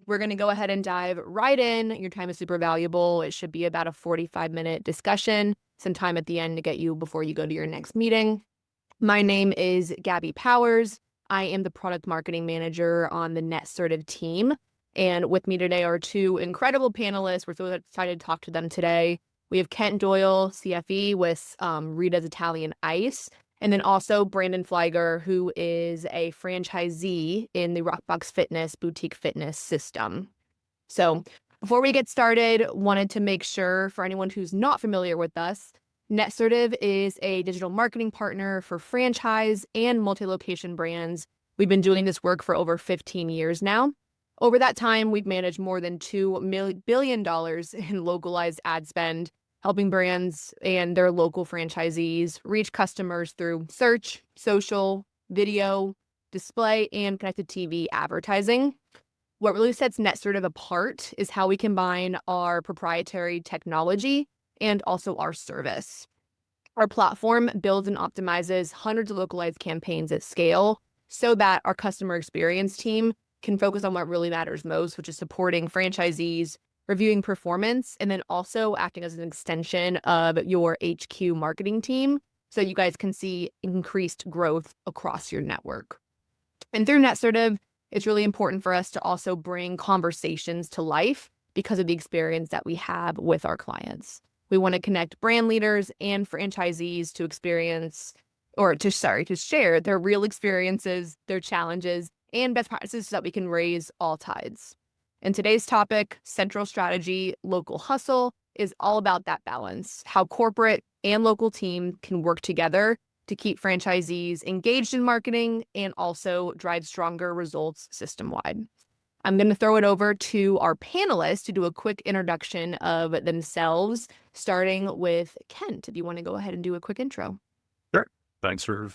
we're going to go ahead and dive right in. Your time is super valuable. It should be about a 45-minute discussion, some time at the end to get you before you go to your next meeting. My name is Gabby Powers. I am the product marketing manager on the Netsertive team. And with me today are two incredible panelists. We're so excited to talk to them today. We have Kent Doyle, CFE, with Rita's Italian Ice. And then also Brandon Pflieger, who is a franchisee in the RockBox Fitness boutique fitness system. So before we get started, wanted to make sure for anyone who's not familiar with us, Netsertive is a digital marketing partner for franchise and multi-location brands. We've been doing this work for over 15 years now. Over that time, we've managed more than $2 billion in localized ad spend, helping brands and their local franchisees reach customers through search, social, video, display, and connected TV advertising. What really sets Netsertive apart is how we combine our proprietary technology and also our service. Our platform builds and optimizes hundreds of localized campaigns at scale so that our customer experience team can focus on what really matters most, which is supporting franchisees, reviewing performance, and then also acting as an extension of your HQ marketing team so you guys can see increased growth across your network. And through Netsertive, it's really important for us to also bring conversations to life because of the experience that we have with our clients. We want to connect brand leaders and franchisees to share their real experiences, their challenges, and best practices so that we can raise all tides. And today's topic, Central Strategy, Local Hustle, is all about that balance, how corporate and local team can work together to keep franchisees engaged in marketing and also drive stronger results system-wide. I'm going to throw it over to our panelists to do a quick introduction of themselves, starting with Kent. If you want to go ahead and do a quick intro. Sure. Thanks for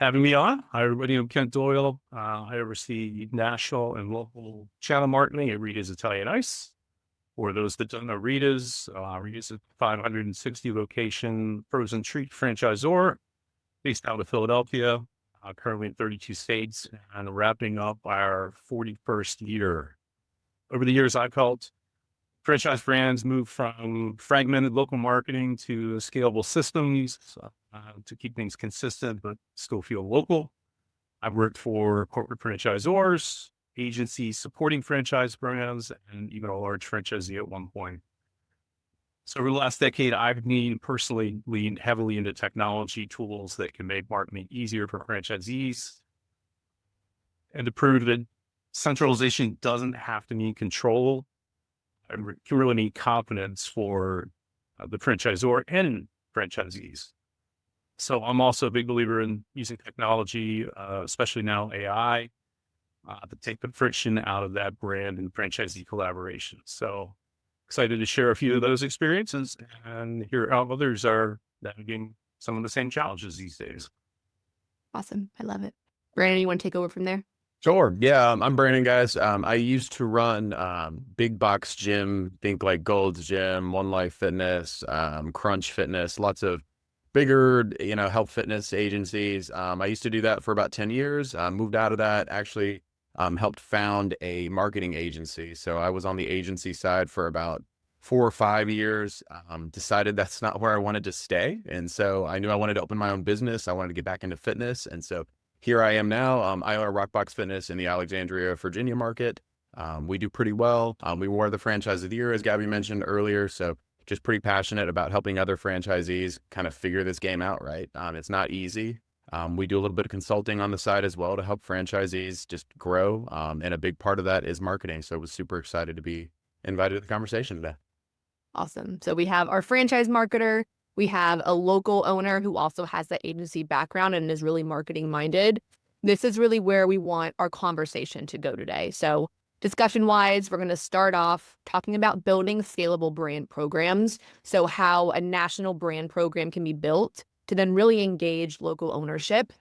having me on. Hi, everybody. I'm Kent Doyle. I oversee national and local channel marketing at Rita's Italian Ice. For those that don't know Rita's a 560 location frozen treat franchisor based out of Philadelphia. Currently in 32 states and wrapping up our 41st year. Over the years, I've helped franchise brands move from fragmented local marketing to scalable systems to keep things consistent, but still feel local. I've worked for corporate franchisors, agencies supporting franchise brands, and even a large franchisee at one point. So over the last decade, I've personally leaned heavily into technology tools that can make marketing easier for franchisees and to prove that centralization doesn't have to mean control. I really need confidence for the franchisor and franchisees. So I'm also a big believer in using technology, especially now AI, to take the friction out of that brand and franchisee collaboration. So excited to share a few of those experiences and hear how others are navigating some of the same challenges these days. Awesome. I love it. Brandon, you want to take over from there? Sure. Yeah, I'm Brandon, guys. I used to run big box gym, think like Gold's Gym, One Life Fitness, Crunch Fitness, lots of bigger, health fitness agencies. I used to do that for about 10 years. Moved out of that, actually helped found a marketing agency. So I was on the agency side for about 4 or 5 years, decided that's not where I wanted to stay. And so I knew I wanted to open my own business. I wanted to get back into fitness. And so here I am now. I own RockBox Fitness in the Alexandria, Virginia market. We do pretty well. We were the franchise of the year, as Gabby mentioned earlier. So just pretty passionate about helping other franchisees kind of figure this game out, right? It's not easy. We do a little bit of consulting on the side as well to help franchisees just grow. And a big part of that is marketing. So I was super excited to be invited to the conversation today. Awesome. So we have our franchise marketer. We have a local owner who also has that agency background and is really marketing minded. This is really where we want our conversation to go today. So discussion wise, we're going to start off talking about building scalable brand programs. So how a national brand program can be built to then really engage local ownership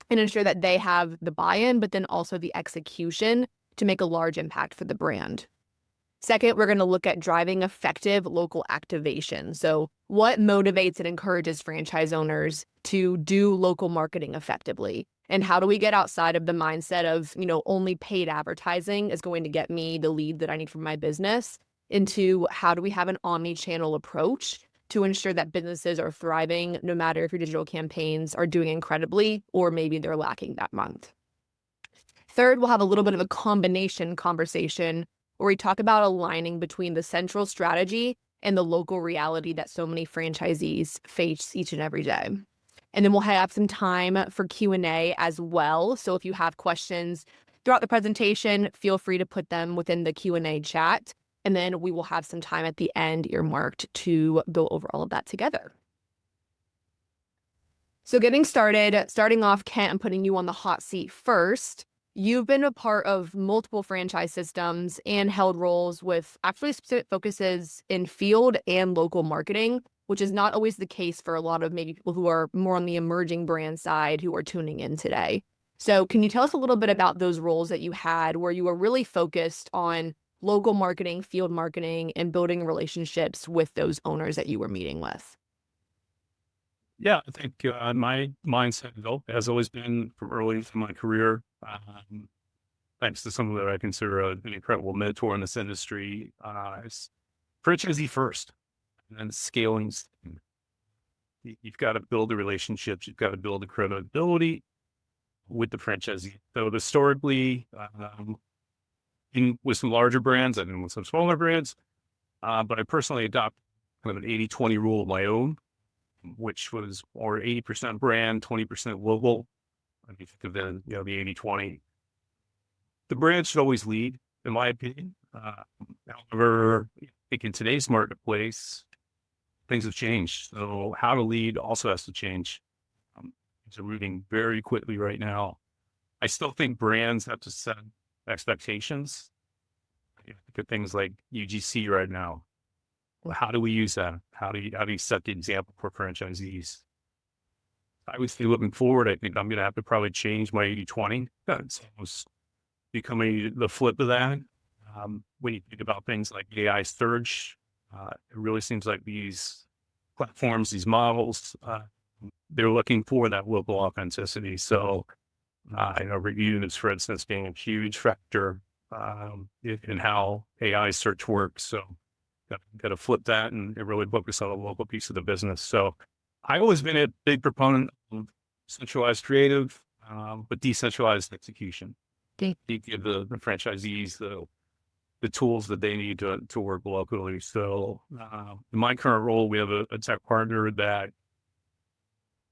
and ensure that they have the buy-in, but then also the execution to make a large impact for the brand. Second, we're going to look at driving effective local activation. So what motivates and encourages franchise owners to do local marketing effectively? And how do we get outside of the mindset of, only paid advertising is going to get me the lead that I need for my business, into how do we have an omni-channel approach to ensure that businesses are thriving, no matter if your digital campaigns are doing incredibly or maybe they're lacking that month. Third, we'll have a little bit of a combination conversation where we talk about aligning between the central strategy and the local reality that so many franchisees face each and every day. And then we'll have some time for Q&A as well. So if you have questions throughout the presentation, feel free to put them within the Q&A chat. And then we will have some time at the end earmarked to go over all of that together. So getting starting off, Kent, I'm putting you on the hot seat first. You've been a part of multiple franchise systems and held roles with actually specific focuses in field and local marketing, which is not always the case for a lot of maybe people who are more on the emerging brand side who are tuning in today. So can you tell us a little bit about those roles that you had where you were really focused on local marketing, field marketing, and building relationships with those owners that you were meeting with? Yeah, I think my mindset has always been from early in my career, thanks to someone that I consider an incredible mentor in this industry, is franchisee first and then scaling. You've got to build the relationships. You've got to build the credibility with the franchisee. So historically, with some larger brands and with some smaller brands, but I personally adopt kind of an 80-20 rule of my own, which was or 80% brand, 20% local. I mean, think of the 80-20. The brand should always lead, in my opinion. However, I think in today's marketplace, things have changed. So how to lead also has to change. It's moving very quickly right now. I still think brands have to set expectations. Think of things like UGC right now. How do we use that? How do you set the example for franchisees? I would say looking forward, I think I'm going to have to probably change my 80-20. It's almost becoming the flip of that. When you think about things like AI search, it really seems like these platforms, these models, they're looking for that local authenticity. So, I know reviews, for instance, being a huge factor in how AI search works. So, got to flip that and really focus on a local piece of the business. So I've always been a big proponent of centralized creative, but decentralized execution. You give the franchisees the tools that they need to work locally. So in my current role, we have a tech partner that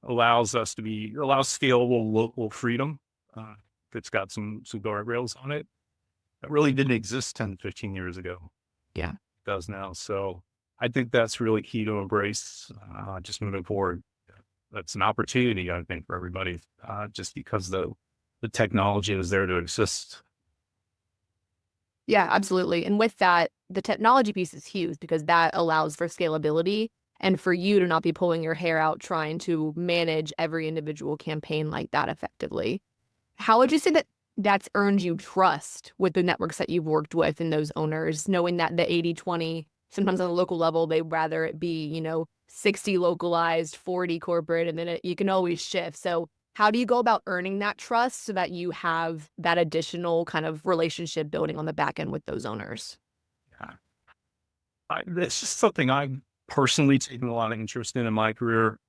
allows scalable local freedom. That's got some guardrails on it. That really didn't exist 10, 15 years ago. Yeah. Does now. So I think that's really key to embrace just moving forward. That's an opportunity, I think, for everybody, just because the technology is there to exist. Yeah, absolutely. And with that, the technology piece is huge because that allows for scalability and for you to not be pulling your hair out trying to manage every individual campaign like that effectively. How would you say that that's earned you trust with the networks that you've worked with and those owners, knowing that the 80-20, sometimes on the local level, they'd rather it be, 60 localized, 40 corporate, and then you can always shift. So how do you go about earning that trust so that you have that additional kind of relationship building on the back end with those owners? Yeah. It's just something I've personally taken a lot of interest in my career.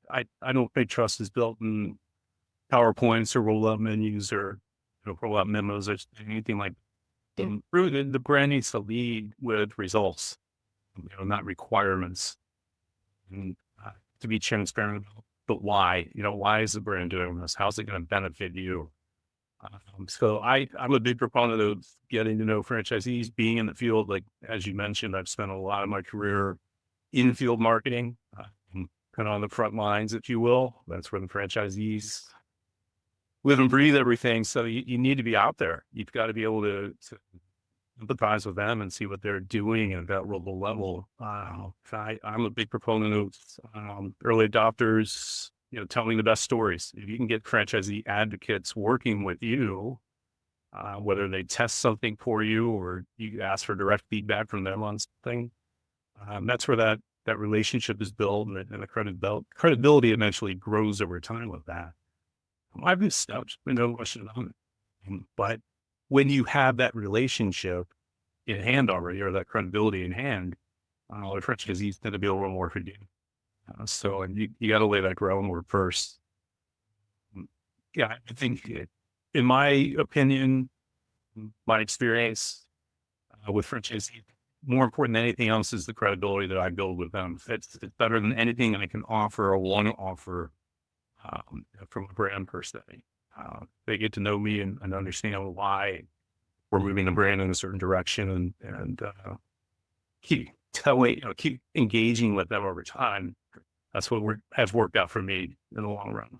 I don't think trust is built in PowerPoints or roll-up menus or roll-up memos or anything like that. Really, the brand needs to lead with results, not requirements. And to be transparent about the why. Why is the brand doing this? How's it going to benefit you? So I'm a big proponent of getting to know franchisees, being in the field. Like, as you mentioned, I've spent a lot of my career in field marketing, kind of on the front lines, if you will. That's where the franchisees live and breathe everything. So you need to be out there. You've got to be able to empathize with them and see what they're doing at that local level. I'm a big proponent of early adopters, telling the best stories. If you can get franchisee advocates working with you, whether they test something for you or you ask for direct feedback from them on something, that's where that relationship is built, and the credibility eventually grows over time with that. I've been stepped, no question about it. But when you have that relationship in hand already, or that credibility in hand, the franchisees tend to be a little more forgiving. So and you got to lay that groundwork first. Yeah, I think, in my opinion, my experience with franchisees, more important than anything else is the credibility that I build with them. It's better than anything I can offer or want to offer from a brand perspective. They get to know me and understand why we're moving the brand in a certain direction, and keep keep engaging with them over time. That's what has worked out for me in the long run.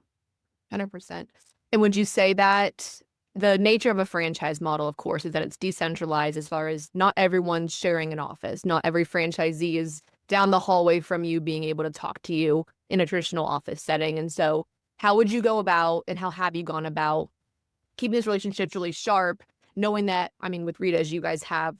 100%. And would you say that the nature of a franchise model, of course, is that it's decentralized as far as not everyone's sharing an office. Not every franchisee is down the hallway from you being able to talk to you in a traditional office setting. And so how would you go about, and how have you gone about keeping these relationships really sharp, knowing that, I mean, with Rita, as you guys have,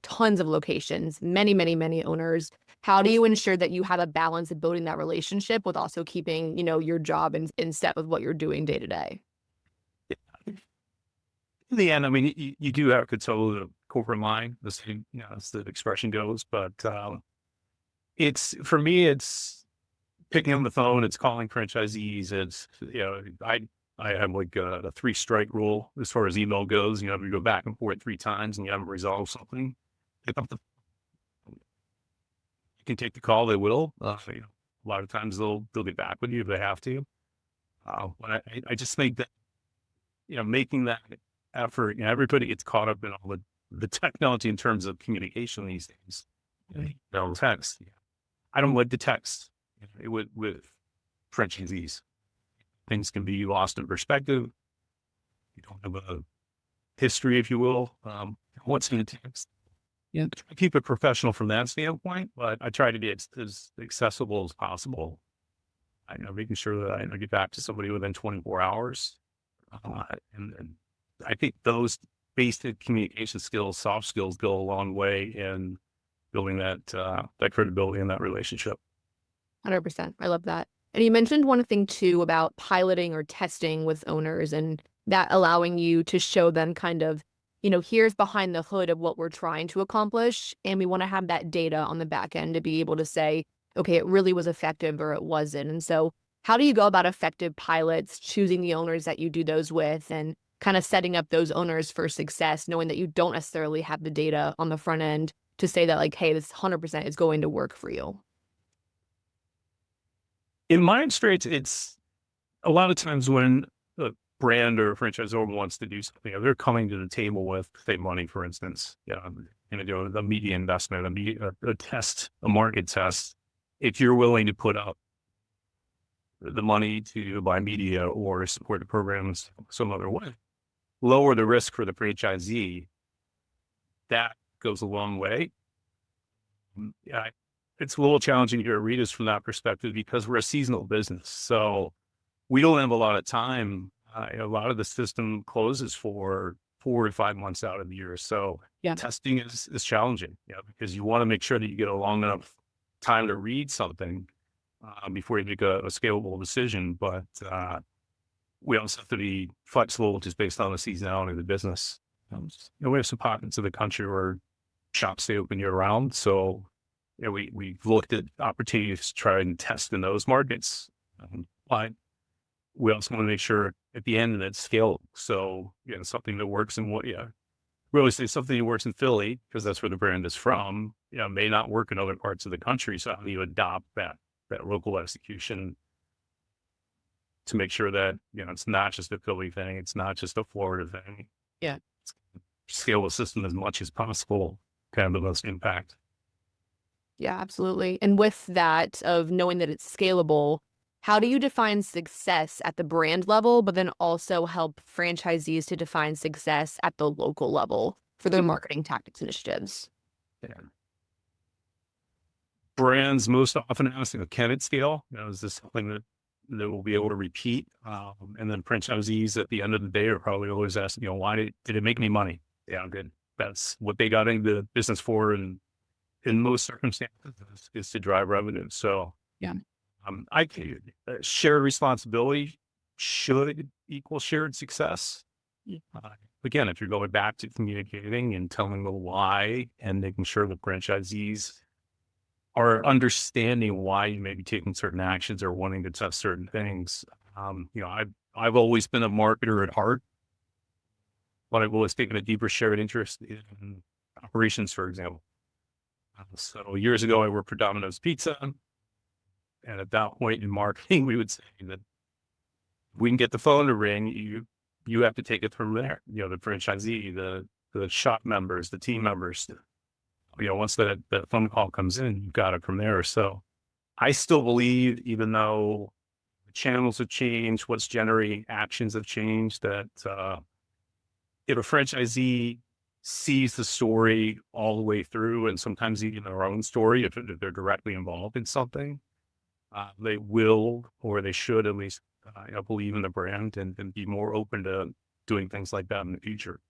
tons of locations, many, many, many owners. How do you ensure that you have a balance of building that relationship with also keeping, your job in step with what you're doing day to day? In the end, I mean, you do have control of the corporate line, as the expression goes. But it's, for me, it's picking up the phone, it's calling franchisees. It's, I have like a 3-strike rule as far as email goes. If you go back and forth 3 times and you haven't resolved something, pick up you can take the call. They will. A lot of times they'll get back with you if they have to. But I just think that, making that effort, everybody gets caught up in all the technology in terms of communication these days. Text. I don't like to text with franchisees. Things can be lost in perspective. You don't have a history, if you will. What's in a text? Yeah, I keep it professional from that standpoint, but I try to be as accessible as possible. Making sure that I get back to somebody within 24 hours. And I think those basic communication skills, soft skills, go a long way in building that credibility in that relationship. 100%. I love that. And you mentioned one thing too about piloting or testing with owners, and that allowing you to show them kind of, here's behind the hood of what we're trying to accomplish. And we want to have that data on the back end to be able to say, okay, it really was effective or it wasn't. And so how do you go about effective pilots, choosing the owners that you do those with, and kind of setting up those owners for success, knowing that you don't necessarily have the data on the front end to say that, like, hey, this 100% is going to work for you? In my experience, it's a lot of times when a brand or a franchisor wants to do something, they're coming to the table with, say, money, for instance, the media investment, a test, a market test. If you're willing to put up the money to buy media or support the programs some other way, lower the risk for the franchisee, that goes a long way. Yeah, it's a little challenging here at Rita's from that perspective because we're a seasonal business. So we don't have a lot of time. A lot of the system closes for 4 to 5 months out of the year. So testing is challenging, because you want to make sure that you get a long enough time to read something before you make a scalable decision. But we also have to be flexible just based on the seasonality of the business. We have some pockets of the country where shops stay open year round. So we've looked at opportunities to try and test in those markets. But we also want to make sure at the end that it's scalable. So, something that works in we always say something that works in Philly, because that's where the brand is from, may not work in other parts of the country. So how do you adopt that local execution to make sure that, it's not just a Philly thing. It's not just a Florida thing. Yeah. Scale the system as much as possible, kind of the most impact. Yeah, absolutely. And with that, of knowing that it's scalable, how do you define success at the brand level, but then also help franchisees to define success at the local level for their marketing tactics initiatives? Yeah. Brands most often ask, can it scale? Is this something that we'll be able to repeat? And then franchisees at the end of the day are probably always asking, why did it make me money? Yeah, good. That's what they got into the business for. And in most circumstances is to drive revenue. So I share responsibility should equal shared success. Uh, Again, if you're going back to communicating and telling the why and making sure the franchisees are understanding why you may be taking certain actions or wanting to test certain things. I've always been a marketer at heart, but I've always taken a deeper shared interest in operations, for example. So years ago, I worked for Domino's Pizza, and at that point in marketing, we would say that we can get the phone to ring. You have to take it from there. The franchisee, the shop members, the team members. Once that phone call comes in, you've got it from there. So I still believe, even though the channels have changed, what's generating actions have changed, that if a franchisee sees the story all the way through, and sometimes even their own story, if they're directly involved in something, they will, or they should at least, believe in the brand and be more open to doing things like that in the future.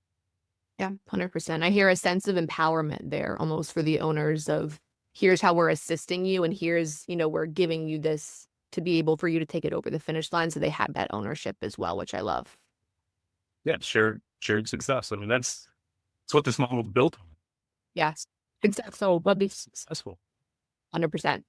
Yeah, 100%. I hear a sense of empowerment there almost for the owners of, here's how we're assisting you, and here's, we're giving you this to be able for you to take it over the finish line. So they have that ownership as well, which I love. Yeah, shared success. I mean, that's what this model is built on. Yes. Exactly. So, but be Successful. 100%.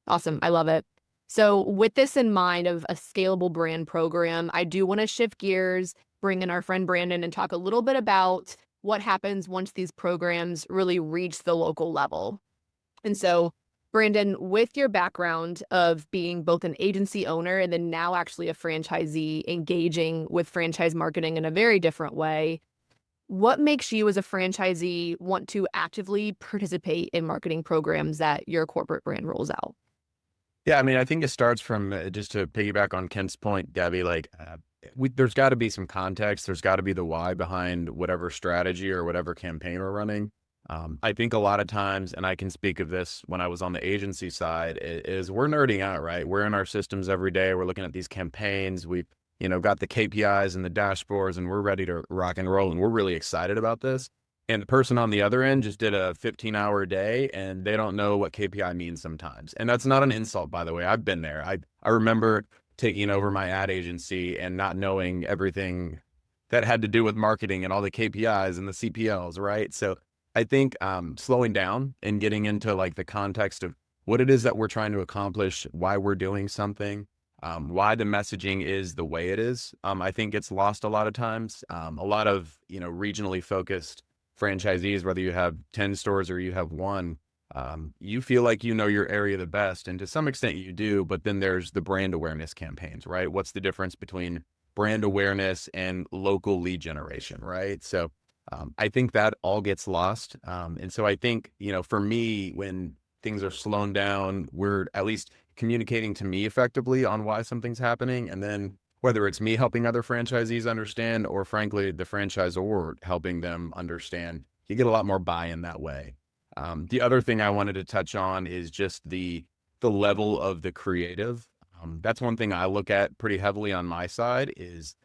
Awesome. I love it. So with this in mind of a scalable brand program, I do want to shift gears, bring in our friend Brandon, and talk a little bit about what happens once these programs really reach the local level. And so, Brandon, with your background of being both an agency owner and then now actually a franchisee engaging with franchise marketing in a very different way, what makes you as a franchisee want to actively participate in marketing programs that your corporate brand rolls out? Yeah, I mean, I think it starts from just to piggyback on Kent's point, Gabby, like there's got to be some context. There's got to be the why behind whatever strategy or whatever campaign we're running. I think a lot of times, and I can speak of this when I was on the agency side, is we're nerding out, right? We're in our systems every day. We're looking at these campaigns. We've, got the KPIs and the dashboards, and we're ready to rock and roll. And we're really excited about this. And the person on the other end just did a 15-hour day, and they don't know what KPI means sometimes. And that's not an insult, by the way. I've been there. I remember taking over my ad agency and not knowing everything that had to do with marketing and all the KPIs and the CPLs, right? So I think slowing down and getting into like the context of what it is that we're trying to accomplish, why we're doing something, why the messaging is the way it is, I think gets lost a lot of times. A lot of, regionally focused franchisees, whether you have 10 stores or you have one, you feel like you know your area the best. And to some extent you do, but then there's the brand awareness campaigns, right? What's the difference between brand awareness and local lead generation, right? So I think that all gets lost. And so I think, for me, when things are slowing down, we're at least communicating to me effectively on why something's happening. And then whether it's me helping other franchisees understand, or frankly, the franchisor helping them understand, you get a lot more buy-in that way. The other thing I wanted to touch on is just the level of the creative. That's one thing I look at pretty heavily on my side is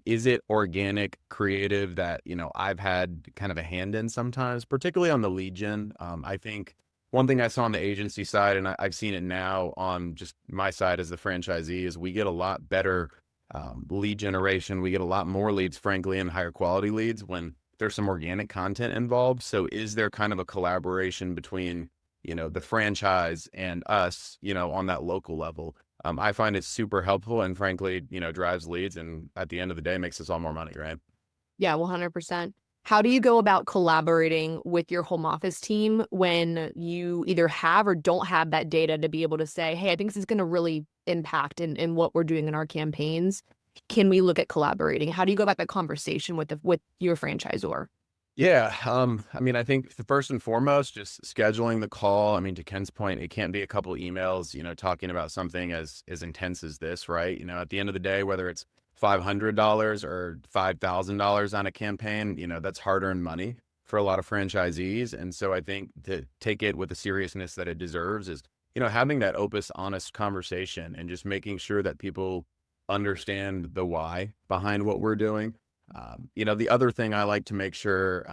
it organic creative that, I've had kind of a hand in sometimes, particularly on the lead gen. I think one thing I saw on the agency side, and I've seen it now on just my side as the franchisee, is we get a lot better lead generation. We get a lot more leads, frankly, and higher quality leads when there's some organic content involved. So is there kind of a collaboration between, the franchise and us, on that local level? I find it super helpful and frankly, drives leads, and at the end of the day makes us all more money, right? Yeah, 100%. How do you go about collaborating with your home office team when you either have or don't have that data to be able to say, hey, I think this is going to really impact in what we're doing in our campaigns? Can we look at collaborating? How do you go about that conversation with your franchisor? Yeah. I mean, I think the first and foremost, just scheduling the call. I mean, to Ken's point, it can't be a couple emails, talking about something as intense as this, right? At the end of the day, whether it's $500 or $5,000 on a campaign, that's hard-earned money for a lot of franchisees. And so I think to take it with the seriousness that it deserves is, having that open, honest conversation and just making sure that people understand the why behind what we're doing. The other thing I like to make sure,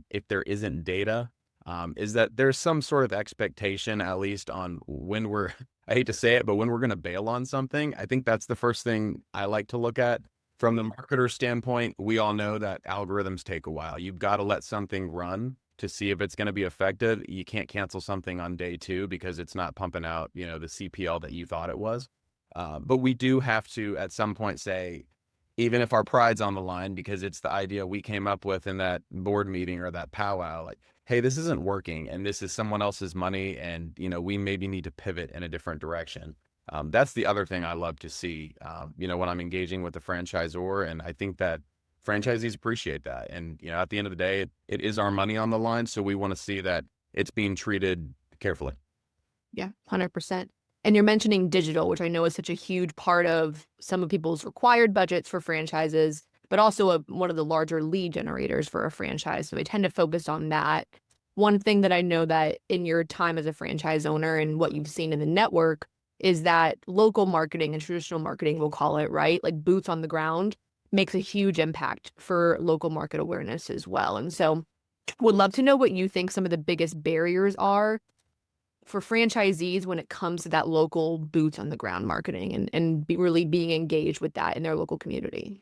if there isn't data, is that there's some sort of expectation, at least on when we're, I hate to say it, but when we're going to bail on something. I think that's the first thing I like to look at. From the marketer standpoint, we all know that algorithms take a while. You've got to let something run to see if it's going to be effective. You can't cancel something on day 2 because it's not pumping out, the CPL that you thought it was. But we do have to at some point say, even if our pride's on the line, because it's the idea we came up with in that board meeting or that powwow, like, hey, this isn't working and this is someone else's money. And, we maybe need to pivot in a different direction. That's the other thing I love to see, when I'm engaging with the franchisor. And I think that franchisees appreciate that. And, at the end of the day, it is our money on the line. So we want to see that it's being treated carefully. Yeah, 100%. And you're mentioning digital, which I know is such a huge part of some of people's required budgets for franchises, but also one of the larger lead generators for a franchise. So they tend to focus on that. One thing that I know that in your time as a franchise owner and what you've seen in the network is that local marketing and traditional marketing, we'll call it, right? Like boots on the ground makes a huge impact for local market awareness as well. And so would love to know what you think some of the biggest barriers are for franchisees when it comes to that local boots on the ground marketing and really being engaged with that in their local community.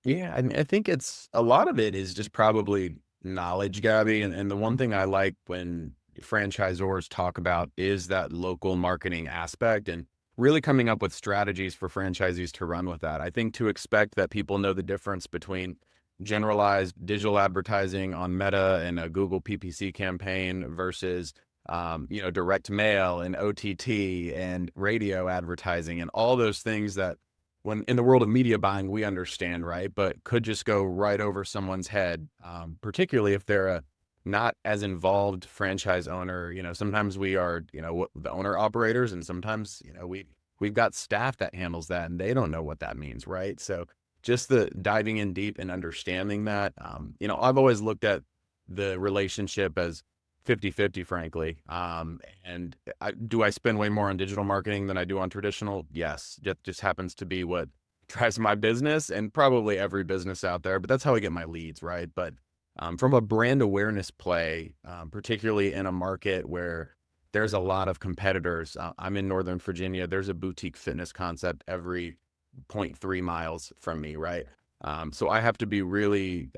Yeah, I mean, I think it's a lot of it is just probably knowledge, Gabby. And the one thing I like when franchisors talk about is that local marketing aspect and really coming up with strategies for franchisees to run with that. I think to expect that people know the difference between generalized digital advertising on Meta and a Google PPC campaign versus direct mail and OTT and radio advertising and all those things that when in the world of media buying, we understand, right? But could just go right over someone's head, particularly if they're a not as involved franchise owner. Sometimes we are, the owner operators, and sometimes, we've got staff that handles that and they don't know what that means, right? So just the diving in deep and understanding that, I've always looked at the relationship as 50-50, frankly. And do I spend way more on digital marketing than I do on traditional? Yes. That just happens to be what drives my business and probably every business out there, but that's how I get my leads, right? But from a brand awareness play, particularly in a market where there's a lot of competitors, I'm in Northern Virginia, there's a boutique fitness concept every 0.3 miles from me, right? So I have to be really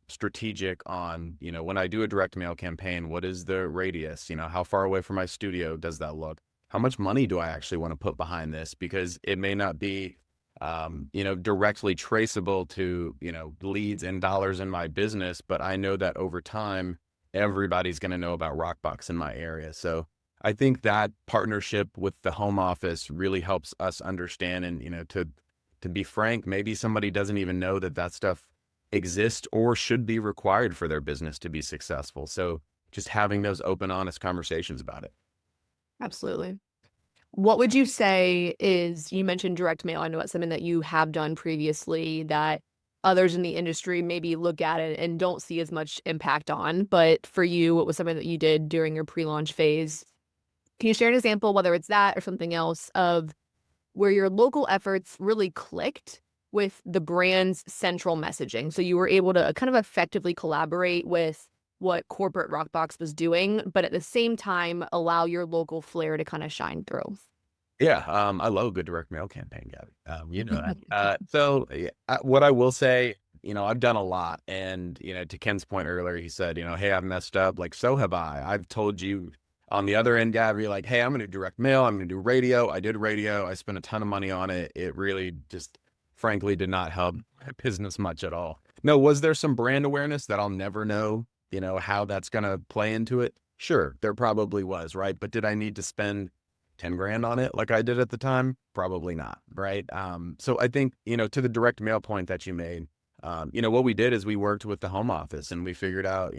strategic on, when I do a direct mail campaign, what is the radius? How far away from my studio does that look? How much money do I actually want to put behind this? Because it may not be, directly traceable to, leads and dollars in my business, but I know that over time, everybody's going to know about RockBox in my area. So I think that partnership with the home office really helps us understand and, to be frank, maybe somebody doesn't even know that stuff exists or should be required for their business to be successful. So just having those open, honest conversations about it. Absolutely. What would you say is, you mentioned direct mail. I know it's something that you have done previously that others in the industry maybe look at it and don't see as much impact on. But for you, what was something that you did during your pre-launch phase? Can you share an example, whether it's that or something else, of where your local efforts really clicked with the brand's central messaging? So you were able to kind of effectively collaborate with what corporate RockBox was doing, but at the same time, allow your local flair to kind of shine through. Yeah, I love a good direct mail campaign, Gabby. You know that. So what I will say, I've done a lot. And, to Ken's point earlier, he said, hey, I've messed up. Like, so have I. I've told you on the other end, Gabby, like, hey, I'm going to do direct mail. I'm going to do radio. I did radio. I spent a ton of money on it. It really just, frankly, did not help my business much at all. No, was there some brand awareness that I'll never know, how that's going to play into it? Sure, there probably was, right? But did I need to spend 10 grand on it like I did at the time? Probably not, right? So I think, to the direct mail point that you made, what we did is we worked with the home office and we figured out,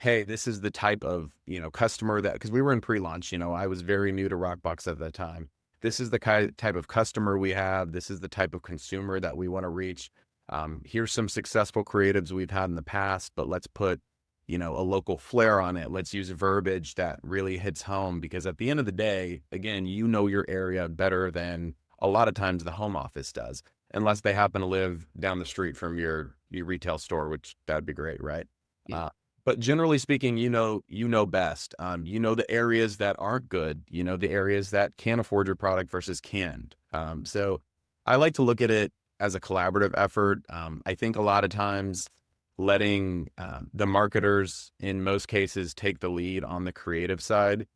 hey, this is the type of, customer that, because we were in pre-launch, I was very new to RockBox at that time. This is the type of customer we have. This is the type of consumer that we want to reach. Here's some successful creatives we've had in the past, but let's put, a local flair on it. Let's use verbiage that really hits home, because at the end of the day, again, your area better than a lot of times the home office does, unless they happen to live down the street from your retail store, which that'd be great, right? Yeah. But generally speaking, you know best. You know the areas that aren't good. You know the areas that can afford your product versus can't. So I like to look at it as a collaborative effort. I think a lot of times letting the marketers, in most cases, take the lead on the creative side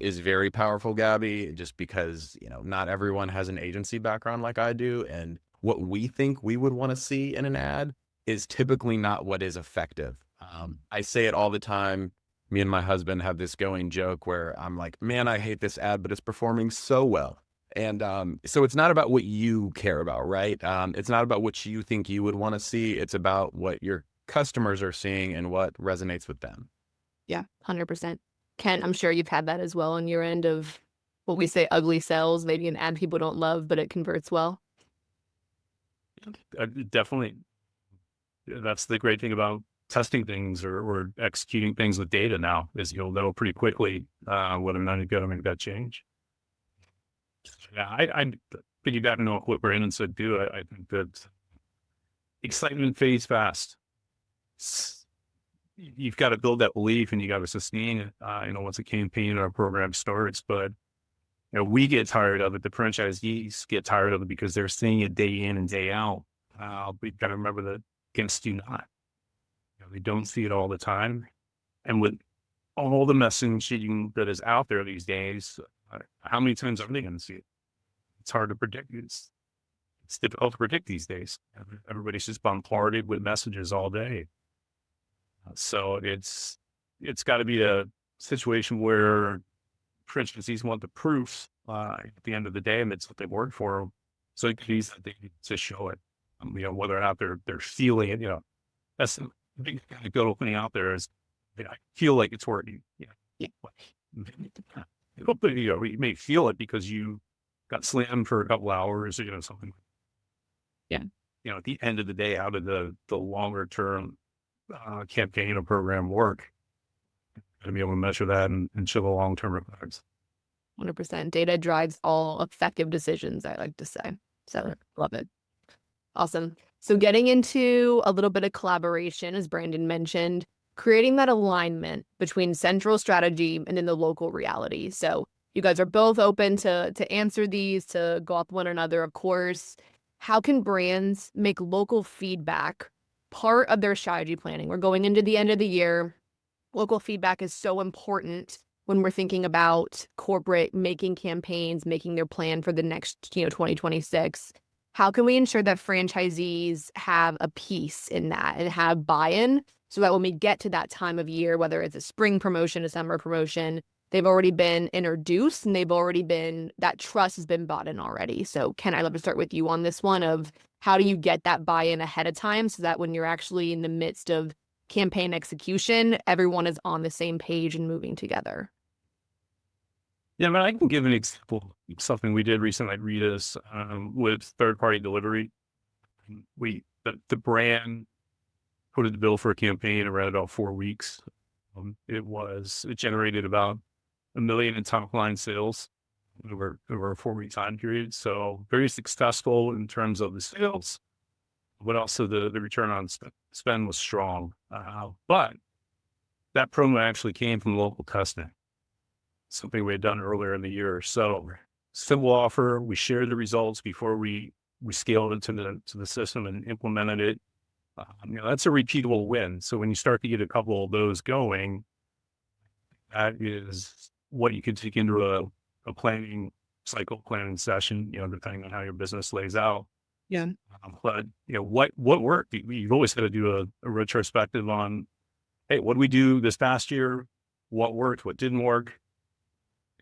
is very powerful, Gabby, just because, not everyone has an agency background like I do. And what we think we would want to see in an ad is typically not what is effective. I say it all the time. Me and my husband have this going joke where I'm like, man, I hate this ad, but it's performing so well. And so it's not about what you care about, right? It's not about what you think you would want to see. It's about what your customers are seeing and what resonates with them. Yeah, 100%. Kent, I'm sure you've had that as well on your end of what we say ugly sales, maybe an ad people don't love, but it converts well. Definitely. That's the great thing about testing things or executing things with data now is you'll know pretty quickly whether or not you've got to make that change. Yeah, I piggybacking on what Brandon said too. I think that excitement fades fast. You've got to build that belief and you got to sustain it, once a campaign or a program starts. But, we get tired of it. The franchisees get tired of it because they're seeing it day in and day out. But you've got to remember that guests do not. They don't see it all the time. And with all the messaging that is out there these days, how many times are they going to see it? It's hard to predict. It's difficult to predict these days. Everybody's just bombarded with messages all day. So it's got to be a situation where franchisees want the proof at the end of the day, and it's what they work for. So it needs that they need to show it. Whether or not they're feeling it. That's the big kind of good thing out there is I feel like it's working. Yeah. You may feel it because you got slammed for a couple hours or something. Yeah. At the end of the day, how did the longer term campaign or program work? To be able to measure that and show the long term effects. 100%. Data drives all effective decisions, I like to say. So love it. Awesome. So getting into a little bit of collaboration, as Brandon mentioned, creating that alignment between central strategy and then the local reality. So you guys are both open to answer these, to go off one another, of course. How can brands make local feedback part of their strategy planning? We're going into the end of the year. Local feedback is so important when we're thinking about corporate making campaigns, making their plan for the next, 2026. How can we ensure that franchisees have a piece in that and have buy-in so that when we get to that time of year, whether it's a spring promotion, a summer promotion, they've already been introduced and that trust has been bought in already. So Ken, I'd love to start with you on this one of how do you get that buy-in ahead of time so that when you're actually in the midst of campaign execution, everyone is on the same page and moving together? Yeah, I can give an example of something we did recently at Rita's with third-party delivery. The brand put in the bill for a campaign around about 4 weeks. It generated about $1 million in top line sales over a 4-week time period. So very successful in terms of the sales, but also the return on spend was strong. But that promo actually came from local testing, something we had done earlier in the year. So simple offer. We shared the results before we scaled it to the system and implemented it. That's a repeatable win. So when you start to get a couple of those going, that is what you could take into a planning session, depending on how your business lays out. Yeah. But what worked? You've always got to do a retrospective on, hey, what did we do this past year? What worked? What didn't work?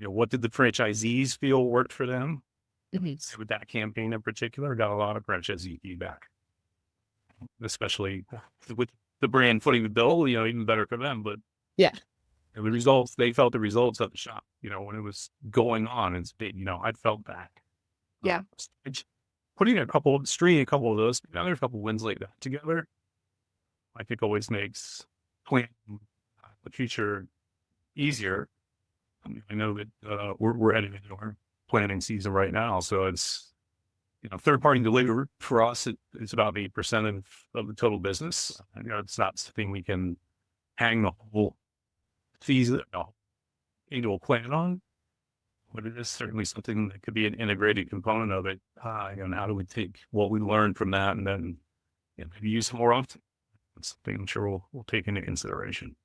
What did the franchisees feel worked for them? Mm-hmm. With that campaign in particular, got a lot of franchisee feedback, especially with the brand footing the bill. Even better for them. But yeah, the results, they felt the results at the shop. When it was going on, and I felt that. Yeah. Putting a couple of those, there's a couple of wins like that together, I think always makes planning the future easier. I know that we're heading into our planning season right now, so it's third-party delivery for us. It's about 8% of the total business. It's not something we can hang the whole season, no, annual plan on, but it is certainly something that could be an integrated component of it. And how do we take what we learned from that and then maybe use it more often? That's something I'm sure we'll take into consideration.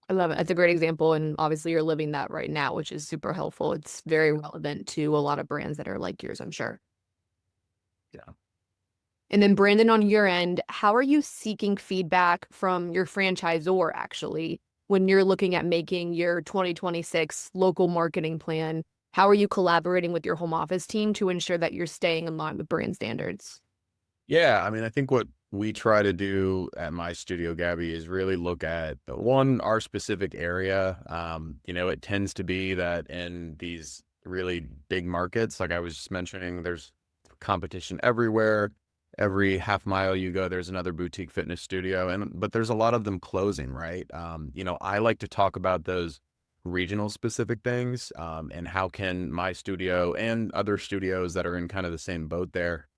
I love it. That's a great example. And obviously you're living that right now, which is super helpful. It's very relevant to a lot of brands that are like yours, I'm sure. Yeah. And then Brandon, on your end, how are you seeking feedback from your franchisor actually when you're looking at making your 2026 local marketing plan? How are you collaborating with your home office team to ensure that you're staying in line with brand standards? Yeah, I mean, I think what we try to do at my studio, Gabby, is really look at one, our specific area. It tends to be that in these really big markets, like I was just mentioning, there's competition everywhere. Every half mile you go, there's another boutique fitness studio, but there's a lot of them closing, right? I like to talk about those regional specific things, and how can my studio and other studios that are in kind of the same boat there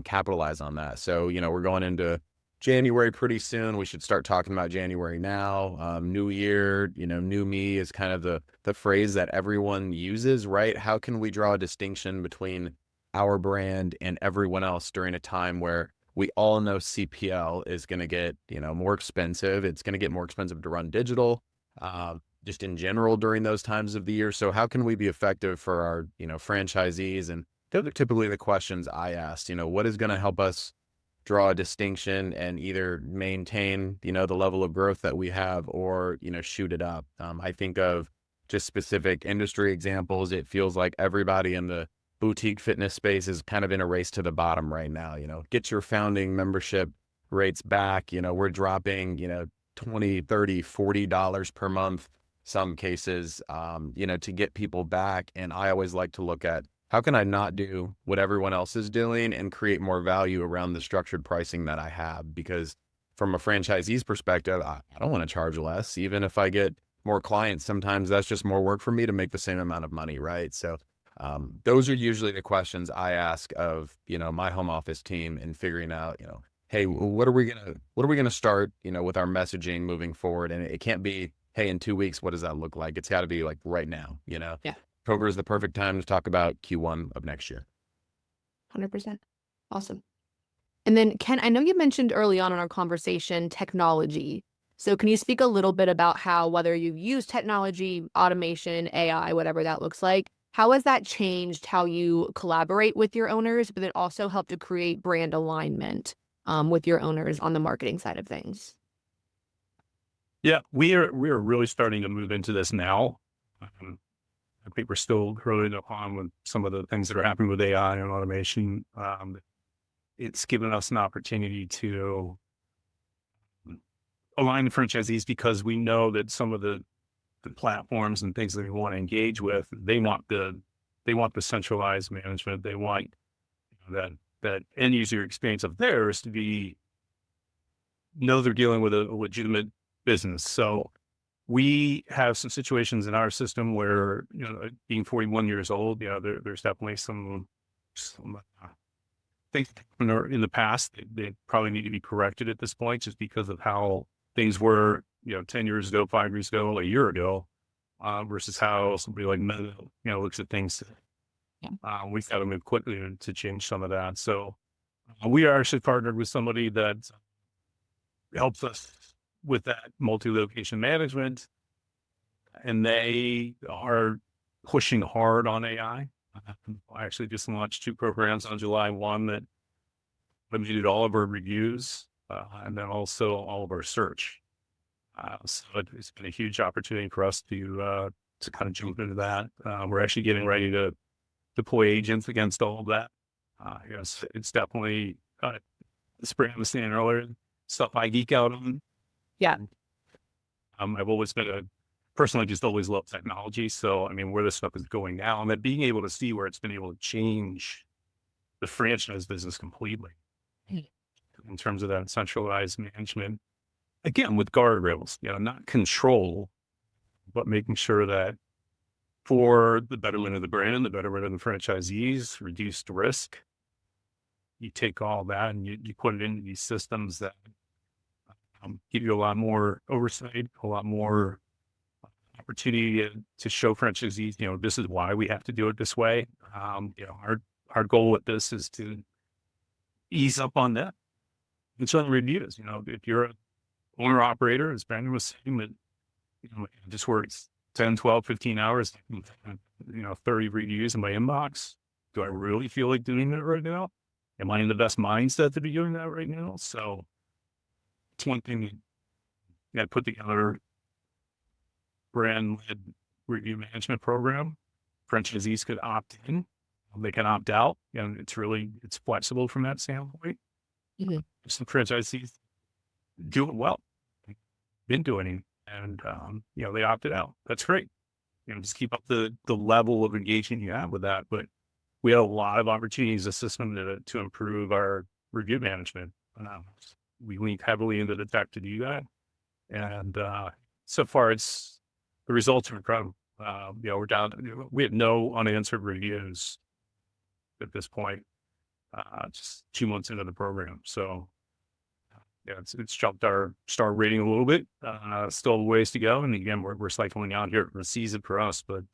capitalize on that. So, we're going into January pretty soon. We should start talking about January now. New year, new me is kind of the phrase that everyone uses, right? How can we draw a distinction between our brand and everyone else during a time where we all know CPL is going to get, more expensive. It's going to get more expensive to run digital, just in general during those times of the year. So how can we be effective for our, franchisees? And those are typically the questions I asked, what is going to help us draw a distinction and either maintain, the level of growth that we have or, shoot it up. I think of just specific industry examples. It feels like everybody in the boutique fitness space is kind of in a race to the bottom right now. Get your founding membership rates back. We're dropping, $20, $30, $40 per month, some cases, to get people back. And I always like to look at, how can I not do what everyone else is doing and create more value around the structured pricing that I have? Because from a franchisee's perspective, I don't want to charge less. Even if I get more clients, sometimes that's just more work for me to make the same amount of money, right? So those are usually the questions I ask of, my home office team in figuring out, hey, what are we gonna start, with our messaging moving forward? And it can't be, hey, in 2 weeks, what does that look like? It's got to be like right now, Yeah. October is the perfect time to talk about Q1 of next year. 100%. Awesome. And then Ken, I know you mentioned early on in our conversation, technology. So can you speak a little bit about how, whether you've used technology, automation, AI, whatever that looks like, how has that changed how you collaborate with your owners, but it also helped to create brand alignment with your owners on the marketing side of things? Yeah, we are really starting to move into this now. I think we're still growing upon with some of the things that are happening with AI and automation. It's given us an opportunity to align the franchisees because we know that some of the platforms and things that we want to engage with, they want the centralized management. They want that end user experience of theirs to know they're dealing with a legitimate business. So we have some situations in our system where, being 41 years old, there's definitely some things in the past they probably need to be corrected at this point, just because of how things were, 10 years ago, 5 years ago, a year ago, versus how somebody like me, looks at things. Yeah. We've got to move quickly to change some of that. So we are actually partnered with somebody that helps us with that multi-location management, and they are pushing hard on AI. I actually just launched 2 programs on July 1 that limited all of our reviews, and then also all of our search. So it's been a huge opportunity for us to kind of jump into that. We're actually getting ready to deploy agents against all of that. Yes, it's definitely, as Brandon was saying earlier, stuff I geek out on. Yeah. I've always been personally just always loved technology. So, I mean, where this stuff is going now, and then being able to see where it's been able to change the franchise business completely in terms of that centralized management, again, with guardrails, not control, but making sure that for the betterment of the brand, the betterment of the franchisees, reduced risk, you take all that and you put it into these systems that give you a lot more oversight, a lot more opportunity to show franchisees, this is why we have to do it this way. Our goal with this is to ease up on that. It's on reviews. If you're a owner operator, as Brandon was saying, that just works 10, 12, 15 hours, 30 reviews in my inbox. Do I really feel like doing that right now? Am I in the best mindset to be doing that right now? So it's one thing that put together brand-led review management program. Franchisees could opt in, they can opt out, and it's flexible from that standpoint. Mm-hmm. Some franchisees do it well, been doing it, and they opted out. That's great. Just keep up the level of engagement you have with that. But we had a lot of opportunities as a system to improve our review management. We leaned heavily into the tech to do that, and so far the results are incredible. We're down. We have no unanswered reviews at this point. Just 2 months into the program, so it's jumped our star rating a little bit. Still a ways to go, and again, we're cycling out here for a season for us, but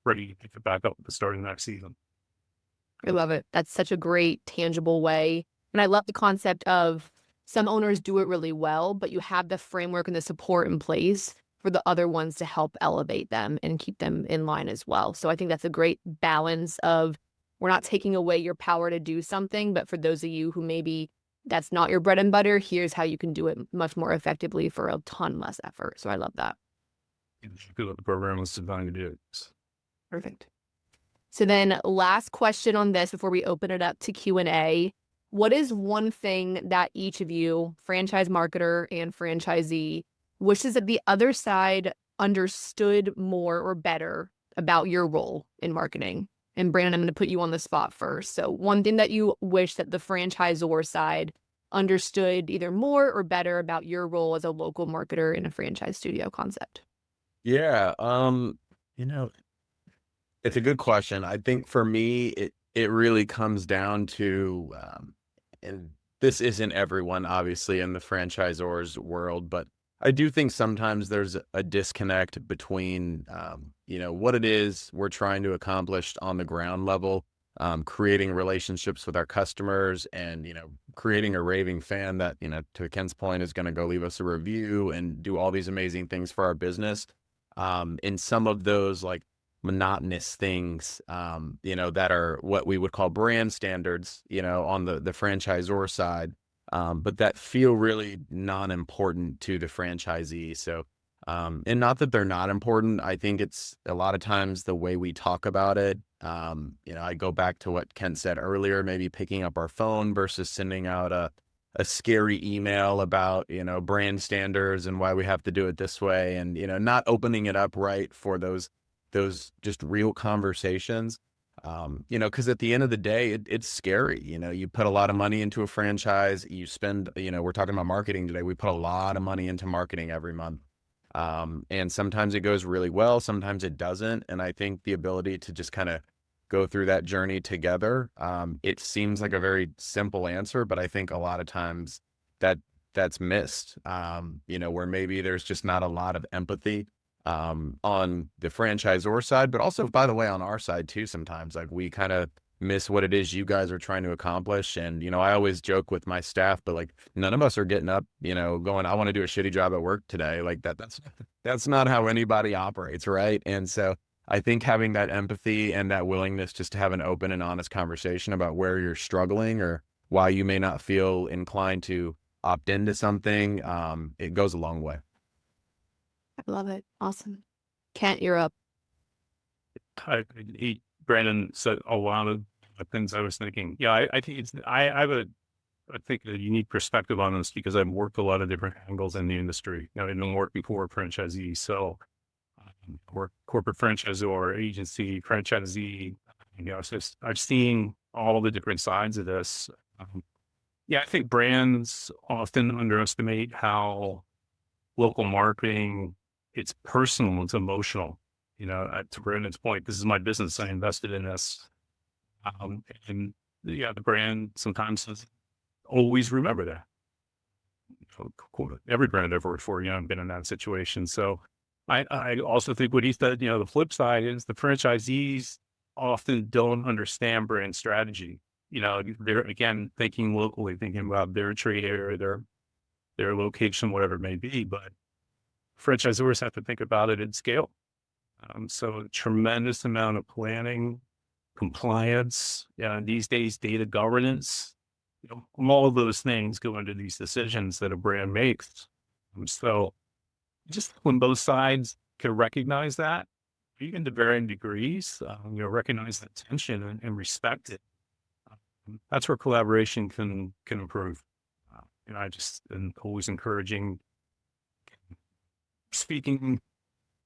ready to pick it back up at the start of the next season. I love it. That's such a great, tangible way, and I love the concept of some owners do it really well, but you have the framework and the support in place for the other ones to help elevate them and keep them in line as well. So I think that's a great balance of, we're not taking away your power to do something, but for those of you who maybe that's not your bread and butter, here's how you can do it much more effectively for a ton less effort. So I love that. Exactly what the program was designed to do. Perfect. So then last question on this before we open it up to Q&A. What is one thing that each of you, franchise marketer and franchisee, wishes that the other side understood more or better about your role in marketing? And Brandon, I'm going to put you on the spot first. So one thing that you wish that the franchisor side understood either more or better about your role as a local marketer in a franchise studio concept. Yeah. It's a good question. I think for me, it really comes down to, and this isn't everyone, obviously, in the franchisor's world, but I do think sometimes there's a disconnect between, what it is we're trying to accomplish on the ground level, creating relationships with our customers and, creating a raving fan that, to Kent's point, is going to go leave us a review and do all these amazing things for our business. In some of those like monotonous things, that are what we would call brand standards, on the franchisor side. But that feel really non-important to the franchisee. So, and not that they're not important. I think it's a lot of times the way we talk about it. I go back to what Kent said earlier, maybe picking up our phone versus sending out a scary email about, brand standards and why we have to do it this way. And, not opening it up right for those just real conversations. Because at the end of the day, it's scary. You put a lot of money into a franchise, you spend, we're talking about marketing today. We put a lot of money into marketing every month. And sometimes it goes really well, sometimes it doesn't. And I think the ability to just kind of go through that journey together, it seems like a very simple answer, but I think a lot of times that's missed, where maybe there's just not a lot of empathy on the franchisor side, but also, by the way, on our side too, sometimes like we kind of miss what it is you guys are trying to accomplish. And, I always joke with my staff, but like none of us are getting up, going, I want to do a shitty job at work today. Like that's not how anybody operates. Right. And so I think having that empathy and that willingness just to have an open and honest conversation about where you're struggling or why you may not feel inclined to opt into something, it goes a long way. I love it. Awesome. Kent, you're up. Brandon said a lot of things I was thinking. Yeah, I think I have a unique perspective on this because I've worked a lot of different angles in the industry. I didn't work before franchisee, so work corporate franchisor, agency, franchisee. It's just I've seen all the different sides of this. I think brands often underestimate how local marketing, it's personal, it's emotional. To Brandon's point, this is my business. I invested in this. The brand sometimes says, always remember that. every brand I've worked for, I've been in that situation. So I also think what he said, the flip side is the franchisees often don't understand brand strategy. They're, again, thinking locally, thinking about their trade area, their location, whatever it may be, but franchisors have to think about it at scale. So a tremendous amount of planning, compliance, these days, data governance, all of those things go into these decisions that a brand makes. So just when both sides can recognize that, even to varying degrees, recognize that tension and respect it, that's where collaboration can improve. I just am always encouraging speaking,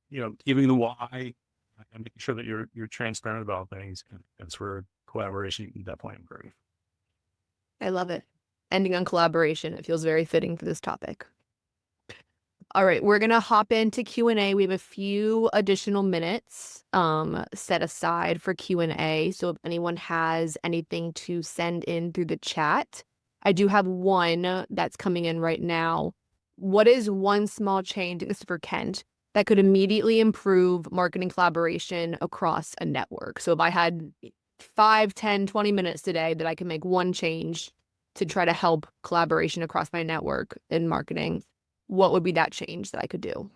giving the why and making sure that you're transparent about things. That's where collaboration can definitely improve. I love it. Ending on collaboration. It feels very fitting for this topic. All right, we're going to hop into Q&A. We have a few additional minutes set aside for Q&A. So if anyone has anything to send in through the chat, I do have one that's coming in right now. What is one small change, this is for Kent, that could immediately improve marketing collaboration across a network? So if I had 5, 10, 20 minutes today that I can make one change to try to help collaboration across my network in marketing, what would be that change that I could do?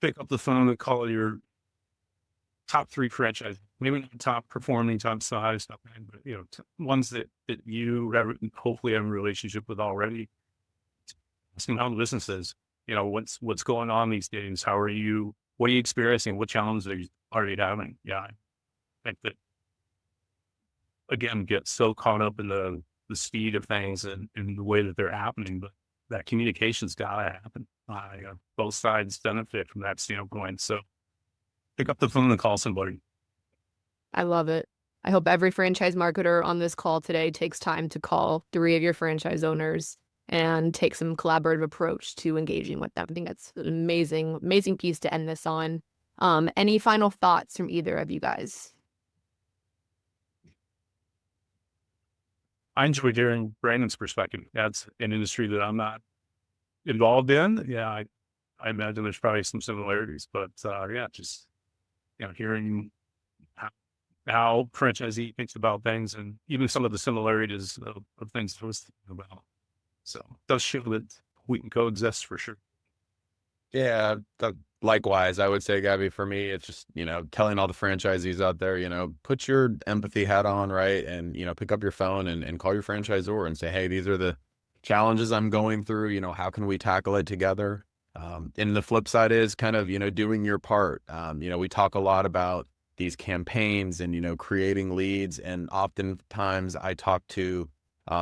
Pick up the phone and call your top 3 franchise, maybe not top performing, top size, but ones that you hopefully have a relationship with already. Asking how the business is, what's going on these days? What are you experiencing? What challenges are you having? Yeah, I think that, again, get so caught up in the speed of things and the way that they're happening, but that communication's got to happen. Both sides benefit from that standpoint. So pick up the phone and call somebody. I love it. I hope every franchise marketer on this call today takes time to call 3 of your franchise owners and take some collaborative approach to engaging with them. I think that's an amazing, amazing piece to end this on. Any final thoughts from either of you guys? I enjoyed hearing Brandon's perspective. That's an industry that I'm not involved in. Yeah, I imagine there's probably some similarities, but just hearing how franchisee thinks about things and even some of the similarities of things I was thinking about. So it does show that we can coexist for sure. Yeah, likewise, I would say, Gabby, for me, it's just, telling all the franchisees out there, put your empathy hat on, right? And, pick up your phone and call your franchisor and say, hey, these are the challenges I'm going through. How can we tackle it together? And the flip side is kind of, doing your part. We talk a lot about these campaigns and, creating leads. And oftentimes I talk to,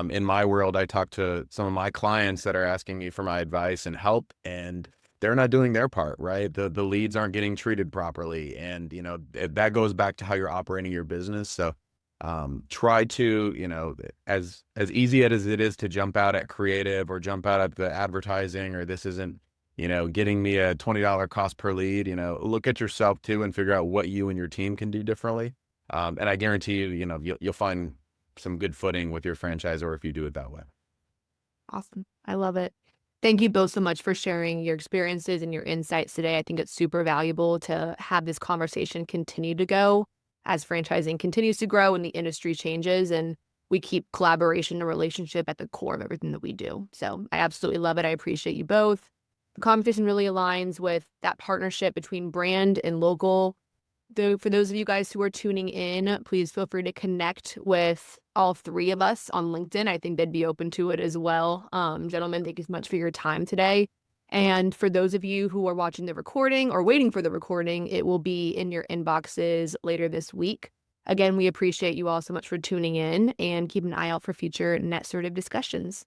in my world, I talk to some of my clients that are asking me for my advice and help, and they're not doing their part, right? The leads aren't getting treated properly. And, that goes back to how you're operating your business. So try to, as easy as it is to jump out at creative or jump out at the advertising, or this isn't, getting me a $20 cost per lead, look at yourself too and figure out what you and your team can do differently. And I guarantee you, you'll find some good footing with your franchisor if you do it that way. Awesome. I love it. Thank you both so much for sharing your experiences and your insights today. I think it's super valuable to have this conversation continue to go as franchising continues to grow and the industry changes, and we keep collaboration and relationship at the core of everything that we do. So I absolutely love it. I appreciate you both. The conversation really aligns with that partnership between brand and local. For those of you guys who are tuning in, please feel free to connect with all 3 of us on LinkedIn. I think they'd be open to it as well. Gentlemen, thank you so much for your time today. And for those of you who are watching the recording or waiting for the recording, it will be in your inboxes later this week. Again, we appreciate you all so much for tuning in, and keep an eye out for future Netsertive discussions.